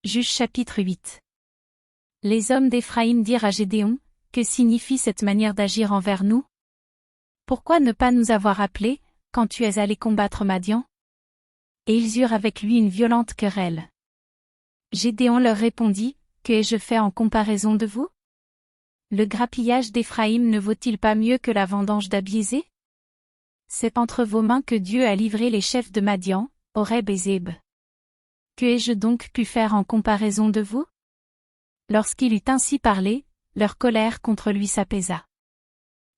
Juges chapitre 8. Les hommes d'Éphraïm dirent à Gédéon, que signifie cette manière d'agir envers nous? Pourquoi ne pas nous avoir appelés, quand tu es allé combattre Madian? Et ils eurent avec lui une violente querelle. Gédéon leur répondit, que ai-je fait en comparaison de vous? Le grappillage d'Éphraïm ne vaut-il pas mieux que la vendange d'Abiézé? C'est entre vos mains que Dieu a livré les chefs de Madian, Oreb et Zéb. Que ai-je donc pu faire en comparaison de vous? Lorsqu'il eut ainsi parlé, leur colère contre lui s'apaisa.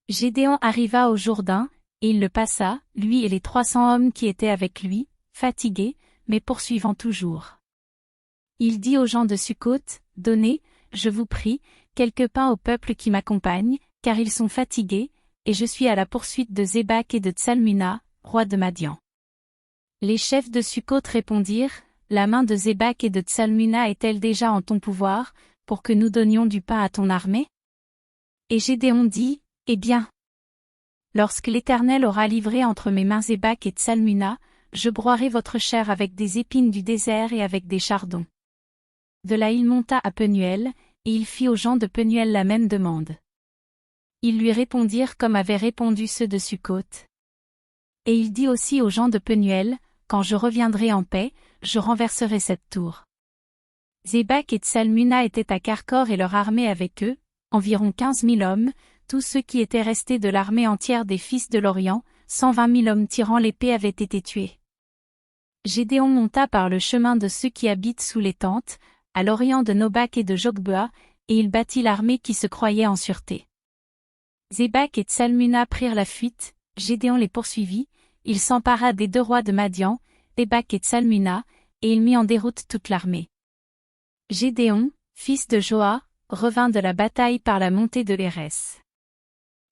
Gédéon arriva au Jourdain, et il le passa, lui et les 300 hommes qui étaient avec lui, fatigués, mais poursuivant toujours. Il dit aux gens de Sukkot, « Donnez, je vous prie, quelque pain au peuple qui m'accompagne, car ils sont fatigués, et je suis à la poursuite de Zébak et de Tsalmuna, roi de Madian. » Les chefs de Sukkot répondirent, « La main de Zébak et de Tsalmuna est-elle déjà en ton pouvoir, pour que nous donnions du pain à ton armée? » Et Gédéon dit, « Eh bien, lorsque l'Éternel aura livré entre mes mains Zébak et Tsalmuna, je broierai votre chair avec des épines du désert et avec des chardons. » De là il monta à Penuel, et il fit aux gens de Penuel la même demande. Ils lui répondirent comme avaient répondu ceux de Sukkot. Et il dit aussi aux gens de Penuel, « Quand je reviendrai en paix, je renverserai cette tour. » Zébak et Tsalmuna étaient à Karkor et leur armée avec eux, environ 15 000 hommes, tous ceux qui étaient restés de l'armée entière des fils de l'Orient, 120 000 hommes tirant l'épée avaient été tués. Gédéon monta par le chemin de ceux qui habitent sous les tentes, à l'orient de Nobak et de Jogbea, et il battit l'armée qui se croyait en sûreté. Zébak et Tsalmuna prirent la fuite, Gédéon les poursuivit, il s'empara des 2 rois de Madian, Zébak et Tsalmuna, et il mit en déroute toute l'armée. Gédéon, fils de Joa, revint de la bataille par la montée de l'Hérès.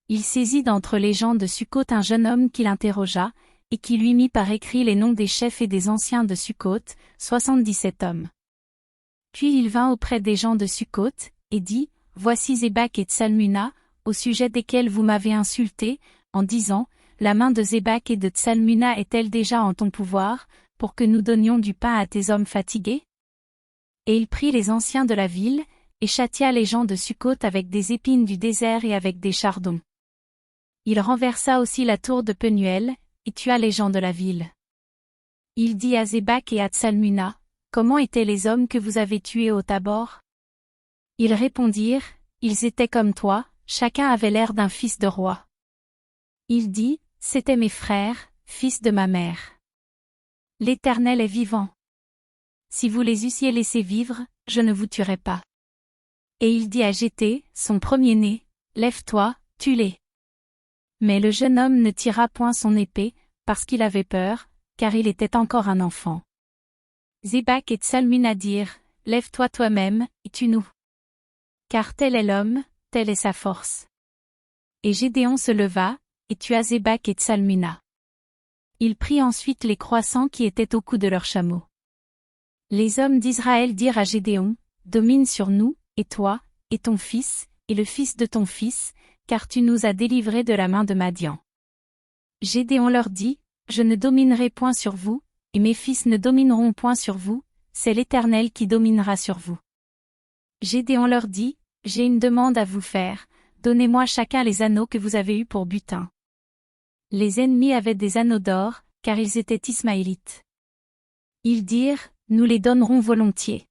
Il saisit d'entre les gens de Sukkot un jeune homme qui l'interrogea, et qui lui mit par écrit les noms des chefs et des anciens de Sukkot, 77 hommes. Puis il vint auprès des gens de Sukkot, et dit, « Voici Zébak et Tsalmuna, au sujet desquels vous m'avez insulté, en disant, la main de Zébak et de Tsalmuna est-elle déjà en ton pouvoir, pour que nous donnions du pain à tes hommes fatigués? » Et il prit les anciens de la ville, et châtia les gens de Sukkot avec des épines du désert et avec des chardons. Il renversa aussi la tour de Penuel, et tua les gens de la ville. Il dit à Zébak et à Tsalmuna, « Comment étaient les hommes que vous avez tués au Tabor? » Ils répondirent, « Ils étaient comme toi, chacun avait l'air d'un fils de roi. » Il dit, « C'étaient mes frères, fils de ma mère. L'Éternel est vivant. Si vous les eussiez laissés vivre, je ne vous tuerais pas. » Et il dit à Jété, son premier-né, « Lève-toi, tue-les. » Mais le jeune homme ne tira point son épée, parce qu'il avait peur, car il était encore un enfant. Zébak et Tsalmuna dirent, « Lève-toi toi-même, et tue-nous. Car tel est l'homme, telle est sa force. » Et Gédéon se leva, et tua Zébak et Tsalmuna. Il prit ensuite les croissants qui étaient au cou de leurs chameaux. Les hommes d'Israël dirent à Gédéon, « Domine sur nous, et toi, et ton fils, et le fils de ton fils, car tu nous as délivrés de la main de Madian. » Gédéon leur dit, « Je ne dominerai point sur vous, et mes fils ne domineront point sur vous, c'est l'Éternel qui dominera sur vous. » Gédéon leur dit, « J'ai une demande à vous faire, donnez-moi chacun les anneaux que vous avez eus pour butin. » Les ennemis avaient des anneaux d'or, car ils étaient ismaélites. Ils dirent, « Nous les donnerons volontiers. »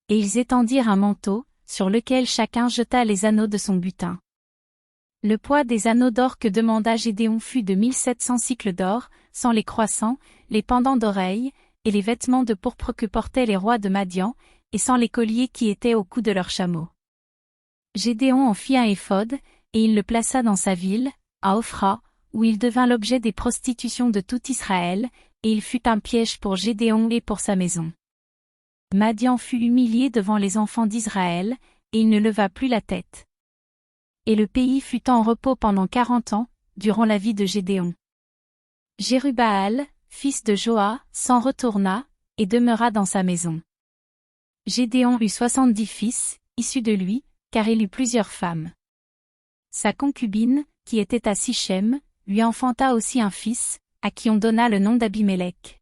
Et ils étendirent un manteau, sur lequel chacun jeta les anneaux de son butin. Le poids des anneaux d'or que demanda Gédéon fut de 1700 cycles d'or, sans les croissants, les pendants d'oreilles, et les vêtements de pourpre que portaient les rois de Madian, et sans les colliers qui étaient au cou de leurs chameaux. Gédéon en fit un éphod, et il le plaça dans sa ville, à Ophra, où il devint l'objet des prostitutions de tout Israël, et il fut un piège pour Gédéon et pour sa maison. Madian fut humilié devant les enfants d'Israël, et il ne leva plus la tête. Et le pays fut en repos pendant 40 ans, durant la vie de Gédéon. Jérubbaal, fils de Joa, s'en retourna, et demeura dans sa maison. Gédéon eut 70 fils, issus de lui, car il eut plusieurs femmes. Sa concubine, qui était à Sichem, lui enfanta aussi un fils, à qui on donna le nom d'Abimélec.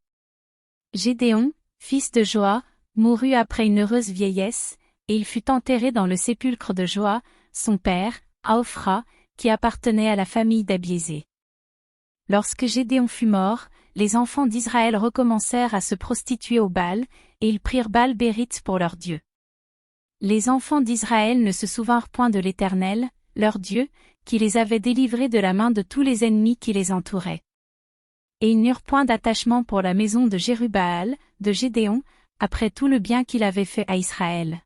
Gédéon, fils de Joa, mourut après une heureuse vieillesse, et il fut enterré dans le sépulcre de Joa, son père, à Ophra, qui appartenait à la famille d'Abiézé. Lorsque Gédéon fut mort, les enfants d'Israël recommencèrent à se prostituer au Baal, et ils prirent Baal-Bérith pour leur Dieu. Les enfants d'Israël ne se souvinrent point de l'Éternel, leur Dieu, qui les avait délivrés de la main de tous les ennemis qui les entouraient. Et ils n'eurent point d'attachement pour la maison de Jérubbaal, de Gédéon, après tout le bien qu'il avait fait à Israël.